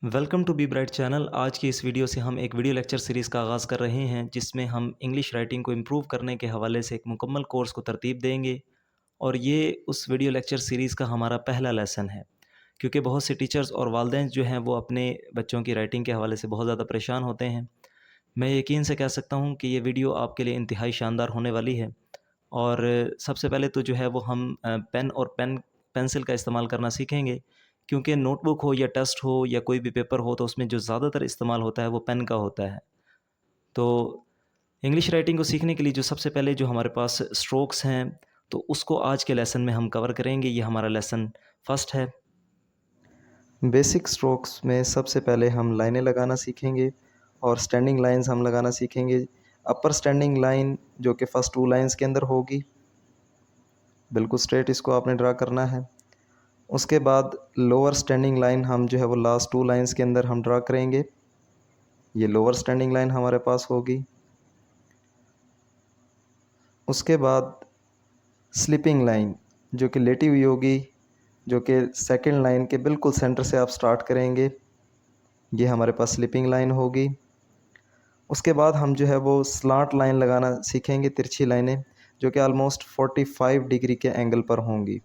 Welcome to be bright channel. आज की इस वीडियो से हम एक वीडियो लेक्चर सीरीज़ का आगाज़ कर रहे हैं जिसमें हम इंग्लिश राइटिंग को इम्प्रूव करने के हवाले से एक मुकम्मल कोर्स को तरतीब देंगे। और ये उस वीडियो लेक्चर सीरीज़ का हमारा पहला लेसन है, क्योंकि बहुत से टीचर्स और वालिदैन जो हैं वो अपने बच्चों की राइटिंग के हवाले से बहुत ज़्यादा परेशान होते हैं। मैं यकीन से कह सकता हूँ कि ये वीडियो आपके लिए इंतहाई शानदार होने वाली है। और सबसे पहले तो जो है वो हम पेन और पेंसिल का इस्तेमाल करना सीखेंगे, क्योंकि नोटबुक हो या टेस्ट हो या कोई भी पेपर हो तो उसमें जो ज़्यादातर इस्तेमाल होता है वो पेन का होता है। तो इंग्लिश राइटिंग को सीखने के लिए जो सबसे पहले जो हमारे पास स्ट्रोक्स हैं, तो उसको आज के लेसन में हम कवर करेंगे। ये हमारा लेसन फर्स्ट है। बेसिक स्ट्रोक्स में सबसे पहले हम लाइनें लगाना सीखेंगे और स्टैंडिंग लाइंस हम लगाना सीखेंगे। अपर स्टैंडिंग लाइन जो कि फ़र्स्ट 2 लाइंस के अंदर होगी, बिल्कुल स्ट्रेट इसको आपने ड्रा करना है। उसके बाद लोअर स्टैंडिंग लाइन हम जो है वो लास्ट 2 लाइंस के अंदर हम ड्रा करेंगे। ये लोअर स्टैंडिंग लाइन हमारे पास होगी। उसके बाद स्लिपिंग लाइन जो कि लेटी हुई होगी, जो कि सेकंड लाइन के बिल्कुल सेंटर से आप स्टार्ट करेंगे। ये हमारे पास स्लिपिंग लाइन होगी। उसके बाद हम जो है वो स्लांट लाइन लगाना सीखेंगे, तिरछी लाइनें जो कि ऑलमोस्ट 45 डिग्री के एंगल पर होंगी।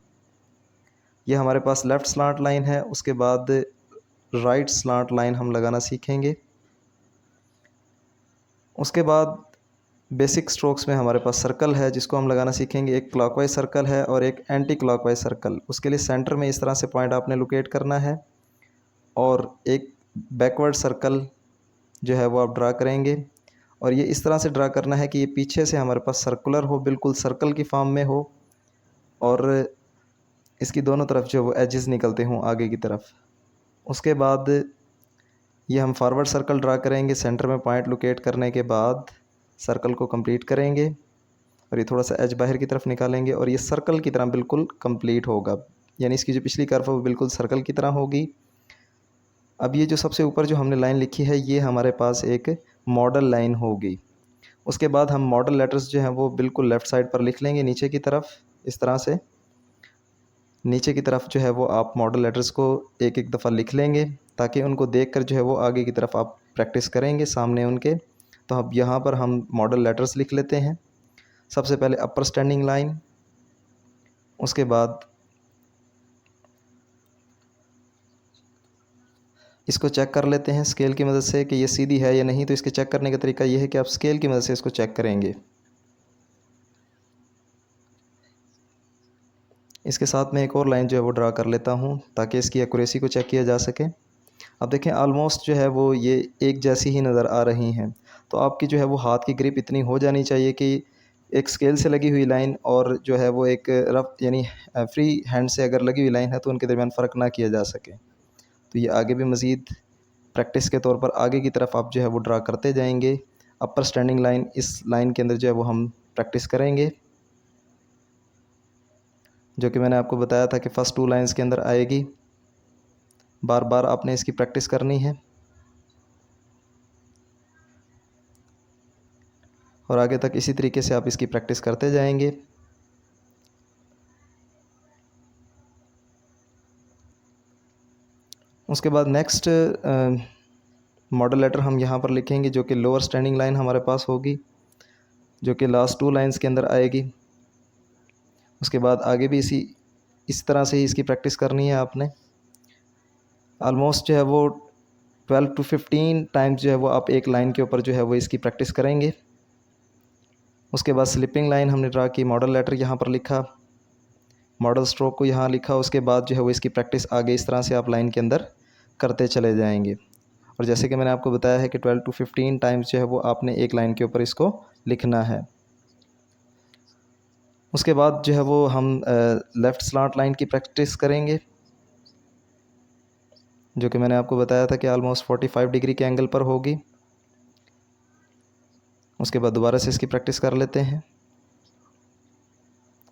ये हमारे पास लेफ़्ट स्लांट लाइन है। उसके बाद राइट स्लांट लाइन हम लगाना सीखेंगे। उसके बाद बेसिक स्ट्रोक्स में हमारे पास सर्कल है जिसको हम लगाना सीखेंगे। एक क्लॉकवाइज सर्कल है और एक एंटी क्लॉकवाइज सर्कल। उसके लिए सेंटर में इस तरह से पॉइंट आपने लोकेट करना है और एक बैकवर्ड सर्कल जो है वो आप ड्रा करेंगे। और ये इस तरह से ड्रा करना है कि ये पीछे से हमारे पास सर्कुलर हो, बिल्कुल सर्कल की फॉर्म में हो और इसकी दोनों तरफ जो वो एजेस निकलते हों आगे की तरफ। उसके बाद ये हम फॉरवर्ड सर्कल ड्रा करेंगे। सेंटर में पॉइंट लोकेट करने के बाद सर्कल को कंप्लीट करेंगे और ये थोड़ा सा एज बाहर की तरफ निकालेंगे और ये सर्कल की तरह बिल्कुल कंप्लीट होगा, यानी इसकी जो पिछली कर्व है वो बिल्कुल सर्कल की तरह होगी। अब ये जो सबसे ऊपर जो हमने लाइन लिखी है ये हमारे पास एक मॉडल लाइन होगी। उसके बाद हम मॉडल लेटर्स जो हैं वो बिल्कुल लेफ़्ट साइड पर लिख लेंगे नीचे की तरफ। इस तरह से नीचे की तरफ जो है वो आप मॉडल लेटर्स को एक एक दफ़ा लिख लेंगे ताकि उनको देखकर जो है वो आगे की तरफ आप प्रैक्टिस करेंगे सामने उनके। तो अब यहाँ पर हम मॉडल लेटर्स लिख लेते हैं। सबसे पहले अपर स्टैंडिंग लाइन, उसके बाद इसको चेक कर लेते हैं स्केल की मदद से कि ये सीधी है या नहीं। तो इसके चेक करने का तरीका ये है कि आप स्केल की मदद से इसको चेक करेंगे। इसके साथ में एक और लाइन जो है वो ड्रा कर लेता हूँ ताकि इसकी एक्यूरेसी को चेक किया जा सके। अब देखें ऑलमोस्ट जो है वो ये एक जैसी ही नज़र आ रही हैं। तो आपकी जो है वो हाथ की ग्रिप इतनी हो जानी चाहिए कि एक स्केल से लगी हुई लाइन और जो है वो एक रफ यानी फ्री हैंड से अगर लगी हुई लाइन है तो उनके दरमियान फ़र्क ना किया जा सके। तो ये आगे भी मज़ीद प्रैक्टिस के तौर पर आगे की तरफ आप जो है वो ड्रा करते जाएंगे। अपर स्टैंडिंग लाइन, इस लाइन के अंदर जो है वो हम प्रैक्टिस करेंगे, जो कि मैंने आपको बताया था कि फ़र्स्ट 2 लाइंस के अंदर आएगी। बार बार आपने इसकी प्रैक्टिस करनी है और आगे तक इसी तरीके से आप इसकी प्रैक्टिस करते जाएंगे। उसके बाद नेक्स्ट मॉडल लेटर हम यहाँ पर लिखेंगे जो कि लोअर स्टैंडिंग लाइन हमारे पास होगी, जो कि लास्ट 2 लाइंस के अंदर आएगी। उसके बाद आगे भी इस तरह से ही इसकी प्रैक्टिस करनी है आपने। ऑलमोस्ट जो है वो 12 टू 15 टाइम्स जो है वो आप एक लाइन के ऊपर जो है वो इसकी प्रैक्टिस करेंगे। उसके बाद स्लिपिंग लाइन हमने ड्रा की, मॉडल लेटर यहाँ पर लिखा, मॉडल स्ट्रोक को यहाँ लिखा। उसके बाद जो है वो इसकी प्रैक्टिस आगे इस तरह से आप लाइन के अंदर करते चले जाएंगे। और जैसे कि मैंने आपको बताया है कि 12 टू 15 टाइम्स जो है वो आपने एक लाइन के ऊपर इसको लिखना है। उसके बाद जो है वो हम लेफ़्ट स्लांट लाइन की प्रैक्टिस करेंगे, जो कि मैंने आपको बताया था कि ऑलमोस्ट 45 डिग्री के एंगल पर होगी। उसके बाद दोबारा से इसकी प्रैक्टिस कर लेते हैं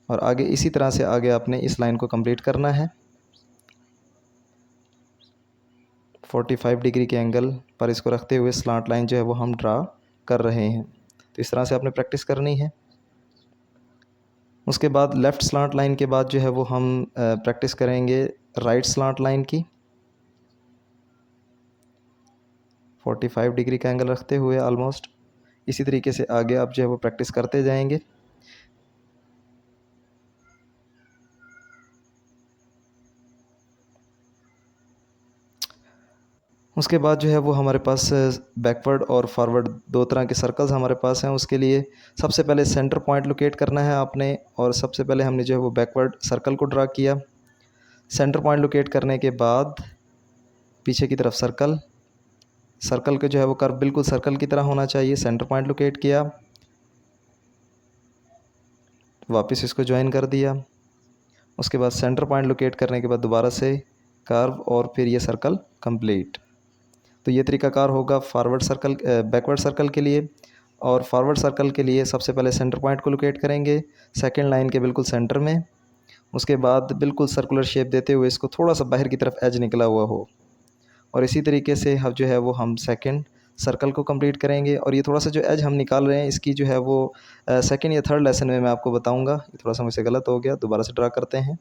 और आगे इसी तरह से आगे आपने इस लाइन को कंप्लीट करना है। 45 डिग्री के एंगल पर इसको रखते हुए स्लांट लाइन जो है वो हम ड्रा कर रहे हैं। तो इस तरह से आपने प्रैक्टिस करनी है। उसके बाद लेफ़्ट स्लांट लाइन के बाद जो है वो हम प्रैक्टिस करेंगे राइट स्लांट लाइन की। 45 डिग्री का एंगल रखते हुए ऑलमोस्ट। इसी तरीके से आगे आप जो है वो प्रैक्टिस करते जाएंगे। उसके बाद जो है वो हमारे पास बैकवर्ड और फॉरवर्ड दो तरह के सर्कल्स हमारे पास हैं। उसके लिए सबसे पहले सेंटर पॉइंट लोकेट करना है आपने, और सबसे पहले हमने जो है वो बैकवर्ड सर्कल को ड्रा किया। सेंटर पॉइंट लोकेट करने के बाद पीछे की तरफ सर्कल के जो है वो कर्व बिल्कुल सर्कल की तरह होना चाहिए। सेंटर पॉइंट लोकेट किया, वापस इसको ज्वाइन कर दिया। उसके बाद सेंटर पॉइंट लोकेट करने के बाद दोबारा से कर्व और फिर ये सर्कल कंप्लीट। तो ये तरीकाकार होगा फॉरवर्ड सर्कल बैकवर्ड सर्कल के लिए। और फॉरवर्ड सर्कल के लिए सबसे पहले सेंटर पॉइंट को लोकेट करेंगे सेकंड लाइन के बिल्कुल सेंटर में। उसके बाद बिल्कुल सर्कुलर शेप देते हुए इसको थोड़ा सा बाहर की तरफ एज निकला हुआ हो, और इसी तरीके से हम जो है वो हम सेकंड सर्कल को कंप्लीट करेंगे। और ये थोड़ा सा जो एज हम निकाल रहे हैं इसकी जो है वो सेकंड या थर्ड लेसन में मैं आपको बताऊंगा। ये थोड़ा सा मुझसे गलत हो गया, दोबारा से ड्रा करते हैं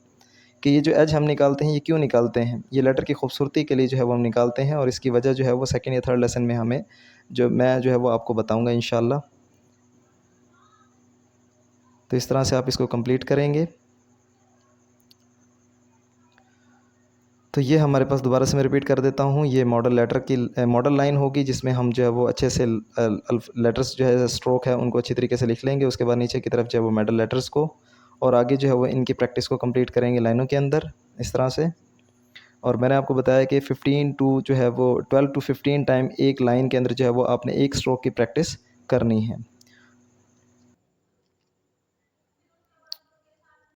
कि ये जो एज हम निकालते हैं ये क्यों निकालते हैं। ये लेटर की खूबसूरती के लिए जो है वो हम निकालते हैं, और इसकी वजह जो है वो सेकंड या थर्ड लेसन में मैं जो है वो आपको बताऊँगा इंशाल्लाह। तो इस तरह से आप इसको कंप्लीट करेंगे। तो ये हमारे पास, दोबारा से मैं रिपीट कर देता हूँ, ये मॉडल लेटर की मॉडल लाइन होगी जिसमें हम जो है वो अच्छे से लेटर्स जो है स्ट्रोक है उनको अच्छी तरीके से लिख लेंगे। उसके बाद नीचे की तरफ जो है वो मिडल लेटर्स को, और आगे जो है वो इनकी प्रैक्टिस को कंप्लीट करेंगे लाइनों के अंदर इस तरह से। और मैंने आपको बताया कि 15 टू जो है वो 12 टू 15 टाइम एक लाइन के अंदर जो है वो आपने एक स्ट्रोक की प्रैक्टिस करनी है।